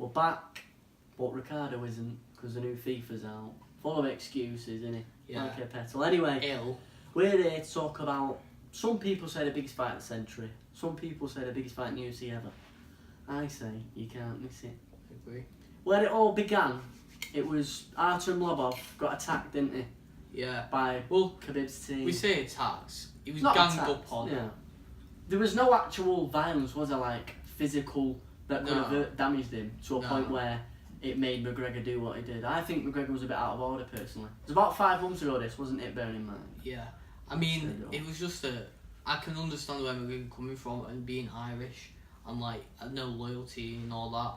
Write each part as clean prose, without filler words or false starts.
We're back, but Ricardo isn't because the new FIFA's out. Full of excuses, isn't it? Yeah. Like a petal. Anyway, we're here to talk about. Some people say the biggest fight of the century. Some people say the biggest fight in the UFC ever. I say you can't miss it. I agree. Where it all began, it was Artem Lobov got attacked, didn't he? Yeah. By Khabib's team. We say attacks. He was Not ganged attacked, up on. Yeah. There was no actual violence, was there? Like physical that could have damaged him to a point where it made McGregor do what he did. I think McGregor was a bit out of order personally. It was about 5 months ago. This wasn't it? Bearing in mind. Yeah. I mean, it was just I can understand where McGregor coming from and being Irish and like no loyalty and all that.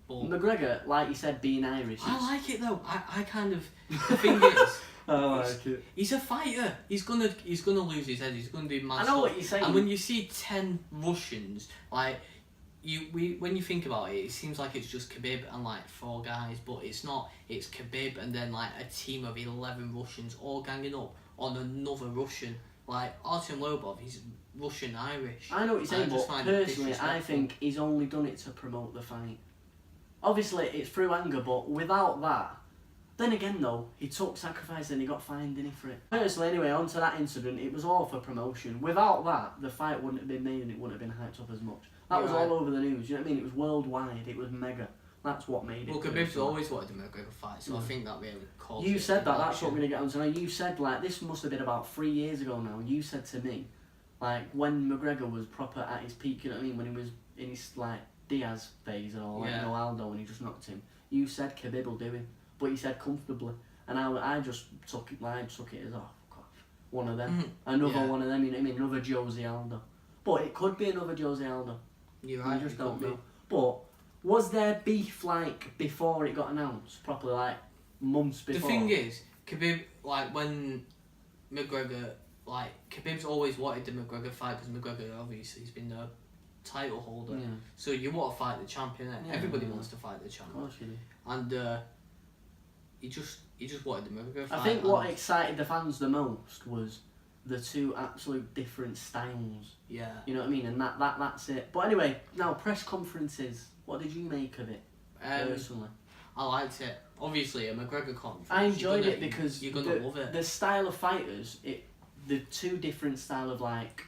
But McGregor, like you said, being Irish. I like it though. I kind of the thing is. I like it. He's a fighter. He's gonna lose his head. He's gonna do mad I know stuff. what you're saying. And when you see 10 Russians, like when you think about it, it seems like it's just Khabib and like 4 guys, but it's not. It's Khabib and then like a team of 11 Russians all ganging up on another Russian. Like Artem Lobov, he's Russian Irish. I know what you're saying, but personally, I think he's only done it to promote the fight. Obviously, it's through anger, but without that. Then again though, he took sacrifice and he got fined, didn't he, for it? Personally anyway, onto that incident, it was all for promotion. Without that, the fight wouldn't have been made and it wouldn't have been hyped up as much. That was all over the news, you know what I mean? It was worldwide, it was mega. That's what made it. Well, Khabib's always wanted a McGregor fight, so I think that really caused You said that, that's what we're going to get onto now. You said, like, this must have been about 3 years ago now, you said to me, like, when McGregor was proper at his peak, you know what I mean? When he was in his, like, Diaz phase and all, like, Aldo, when he just knocked him. You said Khabib will do him. But he said comfortably, and I just took it as one of them, another one of them. You know what I mean? Another Jose Aldo, but it could be another Jose Aldo. You're right. You just don't know. But was there beef like before it got announced properly, like months before? The thing is, Khabib, like when McGregor, like Khabib's always wanted the McGregor fight because McGregor obviously he's been the title holder, so you want to fight the champion. Everybody wants to fight the champion, of course you do. And. He just wanted the McGregor fight. I think what excited the fans the most was the 2 absolute different styles. Yeah. You know what I mean? And that's it. But anyway, now press conferences. What did you make of it personally? I liked it. Obviously, a McGregor conference. I enjoyed it because you're gonna love it. The style of fighters, the 2 different style of like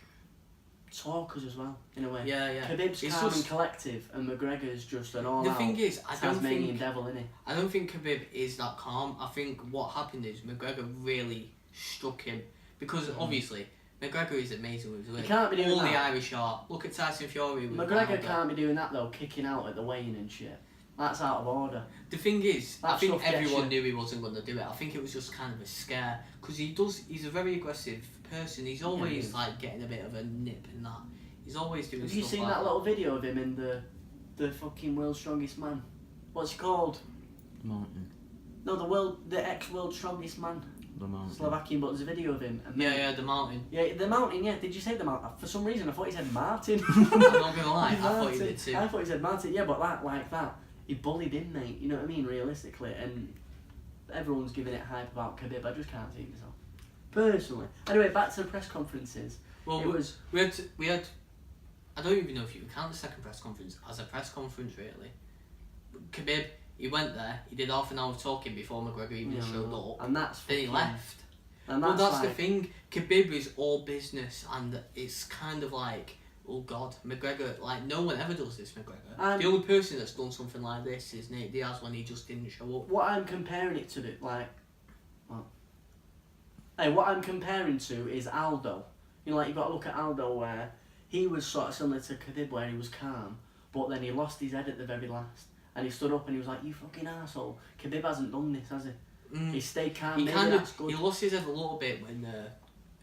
talkers as well, in a way. Yeah. Khabib's calm and collective, and McGregor's just an all-out. The thing is, Tasmanian devil, innit? I don't think Khabib is that calm. I think what happened is McGregor really struck him because obviously McGregor is amazing with his weight. He can't be doing all that. the Irish are. Look at Tyson Fury. With McGregor can't be doing that though, kicking out at the weigh-in and shit. That's out of order. The thing is, I think everyone knew knew he wasn't going to do it. I think it was just kind of a scare because he's a very aggressive person. He's always like getting a bit of a nip and that. He's always doing. Have you seen like that little video of him in the fucking world's strongest man? What's he called? The Mountain. No, the ex-world strongest man. The Mountain. Slovakian, but there's a video of him. Yeah, the Mountain. Yeah, the Mountain. Yeah, did you say the Mountain? For some reason, I thought he said Martin. I'm not gonna lie, I thought he did too. I thought he said Martin. Yeah, but that, he bullied him, mate. You know what I mean? Realistically, and everyone's giving it hype about Khabib. I just can't see it myself, personally. Anyway, back to the press conferences. Well, we had. I don't even know if you would count the second press conference as a press conference, really. Khabib, he went there, he did half an hour talking before McGregor even showed up, and then he left. And that's the thing, Khabib is all business, and it's kind of like, oh God, McGregor, like no one ever does this, McGregor. The only person that's done something like this is Nate Diaz when he just didn't show up. What I'm comparing it to, what I'm comparing to is Aldo. You know, like you've got to look at Aldo where he was sort of similar to Khabib where he was calm, but then he lost his head at the very last. And he stood up and he was like, "You fucking arsehole. Khabib hasn't done this, has he?" He stayed calm. He lost his head a little bit when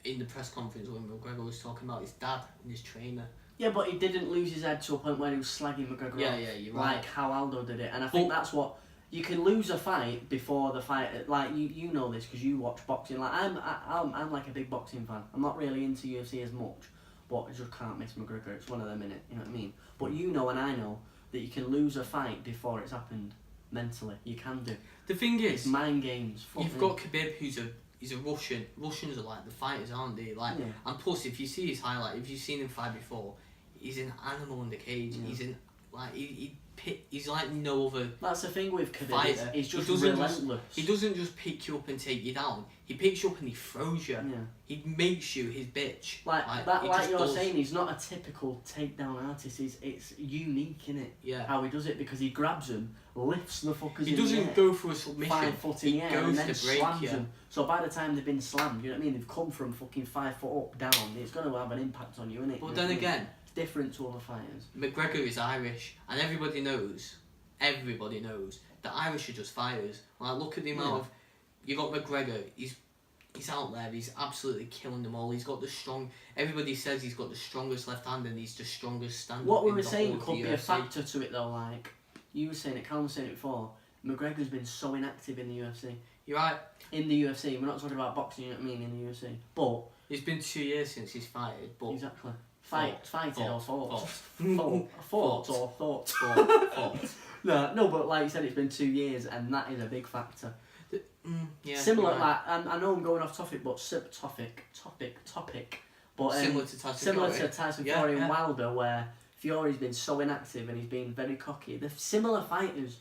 in the press conference when McGregor was talking about his dad and his trainer. Yeah, but he didn't lose his head to a point where he was slagging McGregor off. Yeah, you're right. Like how Aldo did it. And I think that's what... You can lose a fight before the fight. Like, you know this because you watch boxing. Like, I'm like a big boxing fan. I'm not really into UFC as much. But I just can't miss McGregor. It's one of them, innit? You know what I mean? But you know and I know that you can lose a fight before it's happened mentally. You can do. The thing is, it's mind games. You've got Khabib, he's a Russian. Russians are like the fighters, aren't they? Like, and plus, if you see his highlight, if you've seen him fight before, he's an animal in the cage. Yeah. like he's like no other. That's the thing with Khabib. Fighter. He's just He doesn't relentless. He doesn't just pick you up and take you down. He picks you up and he throws you. Yeah. He makes you his bitch. Like he like just you're does. saying, he's not a typical takedown artist. It's unique, innit? Yeah. How he does it, because he grabs them, lifts the fuckers. He in the doesn't air, go for a submission. 5 foot in He the air, goes and then to break slams you. them. So by the time they've been slammed, you know what I mean? They've come from fucking 5 foot up, down. It's going to have an impact on you, innit? But You know then what I mean? again, It's different to other fighters. McGregor is Irish, and everybody knows that Irish are just fighters. Like, look at the amount of... You got McGregor, he's out there, he's absolutely killing them all. He's got the strong... Everybody says he's got the strongest left hand and he's the strongest stand-up. What we in were the saying whole could of be a the UFC. factor to it, though. Like, you were saying it, Callum was saying it before. McGregor's been so inactive in the UFC. You're right. In the UFC, we're not talking about boxing, you know what I mean, in the UFC. But... It's been 2 years since he's fighted, but... Exactly. Fighted or fought. Fought. Or thought. Fought. No, but like you said, it's been 2 years, and that is a big factor. Yeah, Similar, right. like, and I know I'm going off topic, but topic. But Similar to Tyson Yeah, Fury yeah. and Wilder, where Fury's been so inactive and he's been very cocky. They're similar fighters.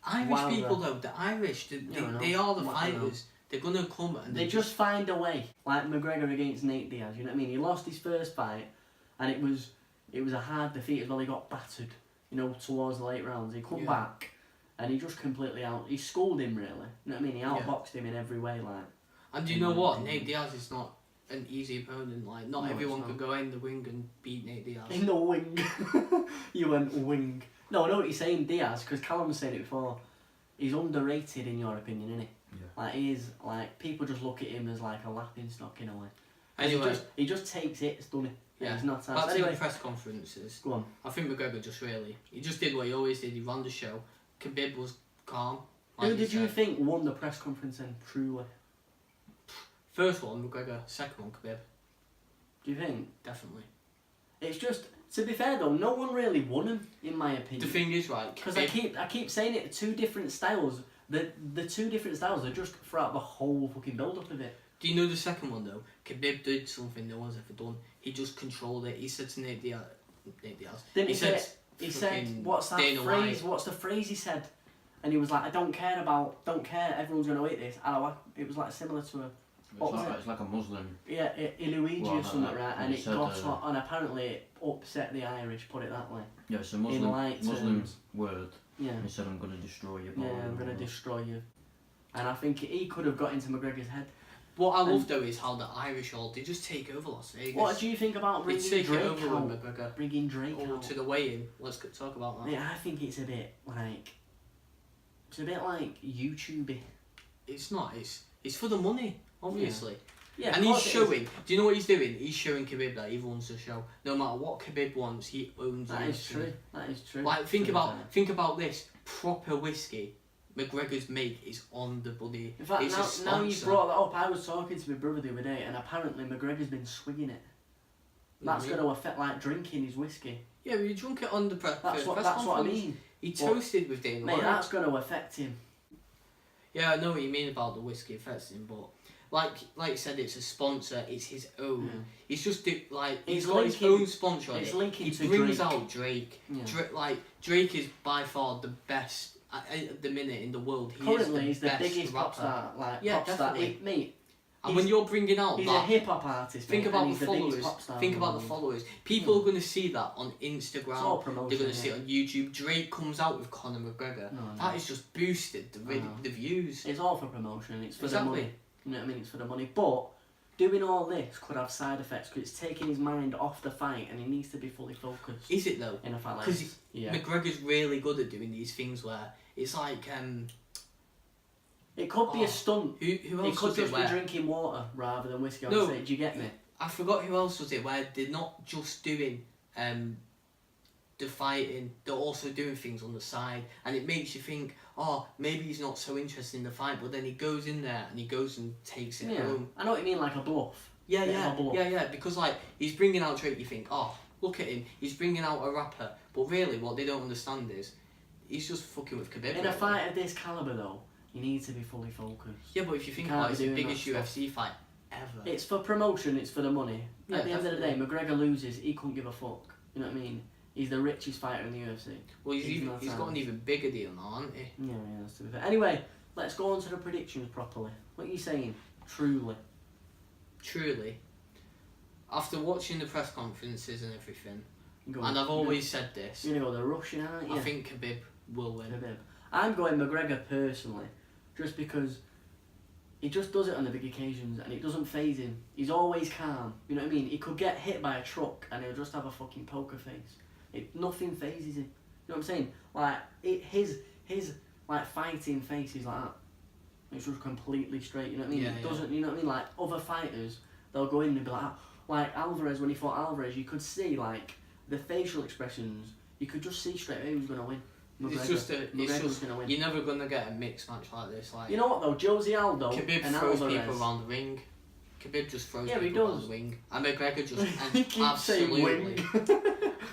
Irish Wilder. people, though, the Irish, they are the fighters. They're going to come and They just find a way. Like McGregor against Nate Diaz, you know what I mean? He lost his first fight, and it was a hard defeat as well. He got battered, you know, towards the late rounds. He come back, and he just completely he schooled him, really. You know what I mean? He outboxed him in every way, like. And do you know what? Nate Diaz is not an easy opponent. Like, not No, everyone it's could go in the wing and beat Nate Diaz. In the wing. You went wing. No, I know what you're saying, Diaz, because Callum was saying it before. He's underrated in your opinion, isn't he? Yeah. Like, he is, like, people just look at him as like a laughing stock in a way. Anyway, He just takes it, doesn't he? yeah. He's not Back to anyway, the press conferences. go on. I think McGregor he just did what he always did. He ran the show. Khabib was calm. Who did you think won the press conference then, truly? First one, McGregor. Second one, Khabib. Do you think? Definitely. It's just, to be fair though, no one really won him, in my opinion. The thing is, right, Because I keep saying it, two different styles. The two different styles are just throughout the whole fucking build-up of it. Do you know the second one, though? Khabib did something no one's ever done. He just controlled it. He said to Nate Diaz... Didn't he said, what's that Dana phrase? White. What's the phrase he said? And he was like, I don't care, everyone's going to eat this. It was like similar to a... It's like a Muslim. Yeah, Iluigi or something, right? And it said, got hot, and apparently it upset the Irish, put it that way. Yeah, it's a In light Muslim terms. word. Yeah. He said, I'm going to destroy you. Yeah, I'm going to destroy you. And I think he could have got into McGregor's head. What I love, though, is how the Irish they just take over Las Vegas. What do you think about They bringing take Drake it over out? with McGregor. Bringing Drake out? To the weigh-in. Let's talk about that. Yeah, I think it's a bit like... It's a bit like YouTube-y. It's not. It's for the money, obviously. Yeah, and he's showing. Do you know what he's doing? He's showing Khabib that he runs the show. No matter what Khabib wants, he owns it. That is true. That is true. Like, think about this. Proper whiskey McGregor's make is on the bloody... In fact, it's now you brought that up, I was talking to my brother the other day, and apparently McGregor's been swinging it. That's going to affect, like, drinking his whiskey. Yeah, but you drunk it on the press That's what I mean. He toasted with Dana White. Mate, that's going to affect him. Yeah, I know what you mean about the whiskey affects him, but... Like you said, it's a sponsor. It's his own. Yeah. He's just he's got his own sponsor. It's linking he to brings Drake. out Drake. Yeah. Drake is by far the best at the minute in the world. Currently, he's the biggest pop star. Yeah, pop star. definitely. Mate, and when you're bringing out he's that, a hip hop artist. Think about the followers. followers. Think about the followers. People are going to see that on Instagram. It's all promotion. They're going to see it on YouTube. Drake comes out with Conor McGregor. That has just boosted the views. It's all for promotion. It's for the money. You know what I mean? It's for the money. But doing all this could have side effects because it's taking his mind off the fight and he needs to be fully focused. Is it though? In a fight like this. Because McGregor's really good at doing these things where it's like... it could be a stunt. Who else it could just be drinking water rather than whiskey on stage. Do you get me? I forgot who else was it where they're not just doing the fighting, they're also doing things on the side, and it makes you think, oh, maybe he's not so interested in the fight, but then he goes in there and he goes and takes it home. I know what you mean, like a bluff. Yeah, because like he's bringing out Drake, you think, oh, look at him, he's bringing out a rapper, but really what they don't understand is he's just fucking with Khabib. In a fight of this calibre though, you need to be fully focused. Yeah, but if you think about it, it's the biggest UFC fight ever. It's for promotion, it's for the money. At the end of the day, McGregor loses, he couldn't give a fuck. You know what I mean? He's the richest fighter in the UFC. Well, he's got an even bigger deal now, hasn't he? Yeah, that's to be fair. Anyway, let's go on to the predictions properly. What are you saying? Truly. After watching the press conferences and everything, Go and I've always said this, you're going to go the Russian, aren't you? I think Khabib will win. Khabib. I'm going McGregor personally, just because he just does it on the big occasions and it doesn't faze him. He's always calm. You know what I mean? He could get hit by a truck and he'll just have a fucking poker face. Nothing phases him. You know what I'm saying? Like his like fighting face is like that. It's just completely straight. You know what I mean? It doesn't. You know what I mean? Like other fighters, they'll go in and be like Alvarez when he fought Alvarez. You could see like the facial expressions. You could just see straight away who's gonna win. McGregor's gonna win. You're never gonna get a mixed match like this. Like you know what though, Josie Aldo Khabib and throws Alvarez. people around the ring. Khabib just throws he people does. around the ring, and McGregor just He keeps absolutely saying wing.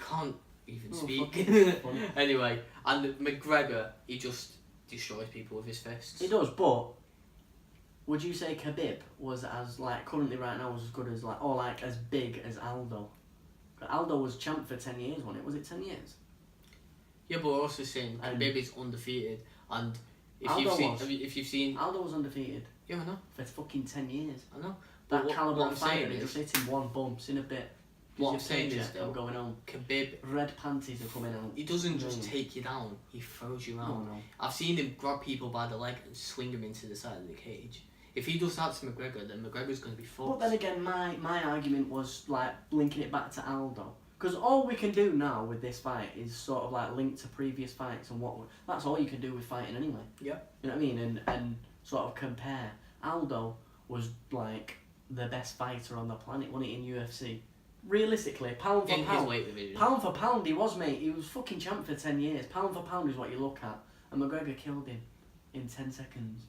can't even speak. Funny. Anyway, and McGregor, he just destroys people with his fists. He does, but would you say Khabib was as like currently right now was as good as like or like as big as Aldo? Aldo was champ for 10 years, wasn't it? Was it 10 years? Yeah, but we're also saying Khabib is undefeated, and if you've seen Aldo was undefeated. Yeah, I know. For fucking 10 years. I know. That calibre of fighter, they just hit him one bumps in a bit. What I'm saying is, though, going on. Khabib, red panties are coming out. He doesn't just take you down; he throws you out. No. I've seen him grab people by the leg and swing them into the side of the cage. If he does that to McGregor, then McGregor's going to be fucked. But then again, my argument was like linking it back to Aldo. Because all we can do now with this fight is sort of like link to previous fights and that's all you can do with fighting anyway. Yeah. You know what I mean? And sort of compare. Aldo was like the best fighter on the planet, wasn't he, in UFC? Realistically, pound for in pound. His weight division. Pound for pound, he was, mate. He was fucking champ for 10 years. Pound for pound is what you look at. And McGregor killed him in 10 seconds.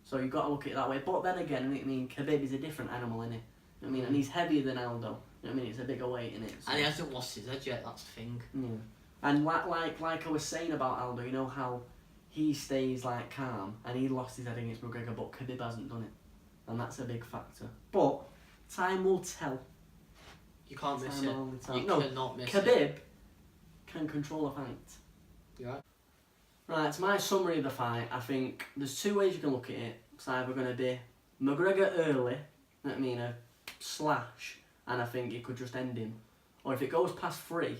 So you've got to look at it that way. But then again, I mean, Khabib is a different animal, innit? I mean, and he's heavier than Aldo. You know what I mean? It's a bigger weight, innit? So. And he hasn't lost his edge yet, that's the thing. Yeah. And like I was saying about Aldo, you know how he stays like calm and he lost his head against McGregor, but Khabib hasn't done it. And that's a big factor. But time will tell. You can't miss it. You cannot miss Khabib it. can control a fight. You're right. Right, it's my summary of the fight. I think there's two ways you can look at it. It's either going to be McGregor early, you know what I mean, a slash, and I think it could just end him. Or if it goes past 3,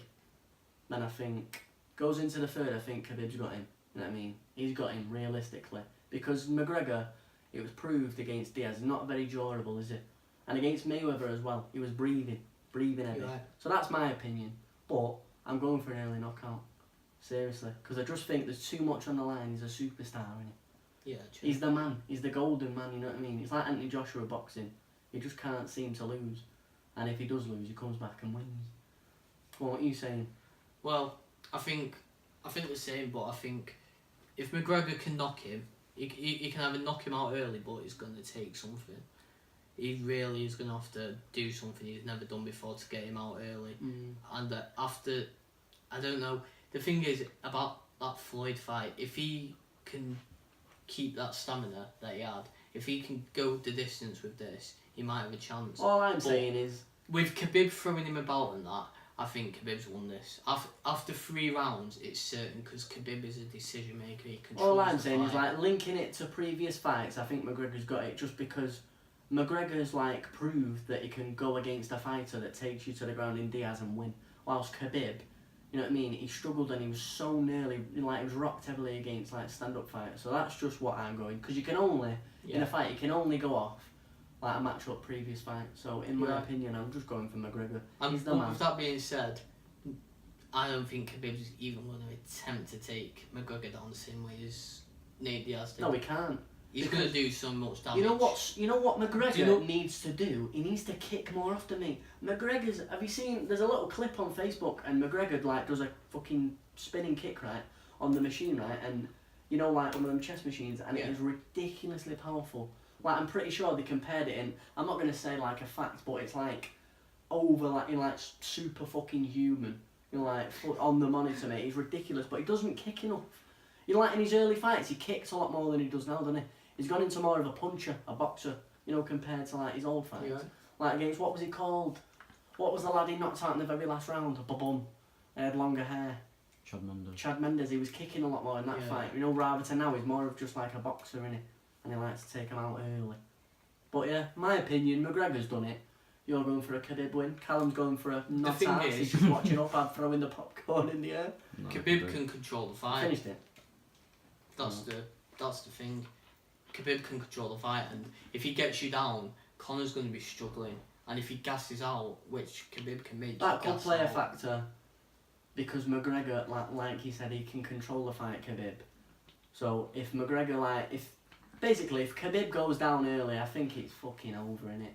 then I think, goes into the 3rd, I think Khabib's got him. You know what I mean? He's got him, realistically. Because McGregor, it was proved against Diaz, not very durable, is it? And against Mayweather as well, he was breathing heavy. Right. So that's my opinion. But I'm going for an early knockout. Seriously. Because I just think there's too much on the line. He's a superstar, isn't he? Yeah, true. He's the man. He's the golden man, you know what I mean? It's like Anthony Joshua boxing. He just can't seem to lose. And if he does lose, he comes back and wins. Well, what are you saying? Well, I think the same, but I think if McGregor can knock him, he can either knock him out early, but it's going to take something. He really is going to have to do something he's never done before to get him out early. And after, I don't know, the thing is about that Floyd fight, if he can keep that stamina that he had, if he can go the distance with this, he might have a chance. All I'm saying is, with Khabib throwing him about and that, I think Khabib's won this. After 3 rounds, it's certain because Khabib is a decision maker. He controls all I'm saying fight. is like linking it to previous fights. I think McGregor's got it just because McGregor's like proved that he can go against a fighter that takes you to the ground in Diaz and win. Whilst Khabib, you know what I mean, he struggled and he was so nearly, you know, like he was rocked heavily against like stand-up fighters. So that's just what I'm going, because you can only in a fight you can only go off like a match up previous fight. So in my opinion, I'm just going for McGregor. He's the man. With that being said, I don't think Khabib's even going to attempt to take McGregor down the same way as Nate Diaz did. No, he can't. He's going to do so much damage. You know what McGregor needs to do? He needs to kick more often, mate. McGregor's, have you seen, there's a little clip on Facebook and McGregor like does a fucking spinning kick, right, on the machine, right, and you know, like one of them chess machines, and it is ridiculously powerful. Like, I'm pretty sure they compared it in, I'm not going to say like a fact, but it's like over, like, in like super fucking human. You know, like on the monitor, mate. He's ridiculous, but he doesn't kick enough. You know, like in his early fights, he kicked a lot more than he does now, doesn't he? He's gone into more of a puncher, a boxer, you know, compared to like his old fights. Yeah. Like against, what was he called? What was the lad he knocked out in the very last round? Ba-bum. had longer hair. Chad Mendes, he was kicking a lot more in that fight. You know, rather to now, he's more of just like a boxer, innit? And he likes to take him out early. But yeah, my opinion, McGregor's done it. You're going for a Khabib win. Callum's going for a not ass. He's just watching up and throwing the popcorn in the air. No, Khabib can control the fight. Finished it. That's the thing. Khabib can control the fight, and if he gets you down, Conor's going to be struggling. And if he gasses out, which Khabib can make, that could play a factor. Because McGregor, like he said, he can control the fight, Khabib. So if McGregor, if Khabib goes down early, I think it's fucking over, innit?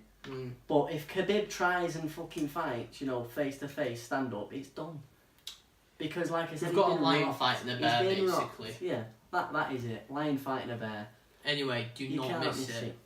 But if Khabib tries and fucking fights, you know, face to face, stand up, it's done. Because like I said, we've got a lion fighting a bear, basically. Yeah, that is it. Lion fighting a bear. Anyway, do not miss it.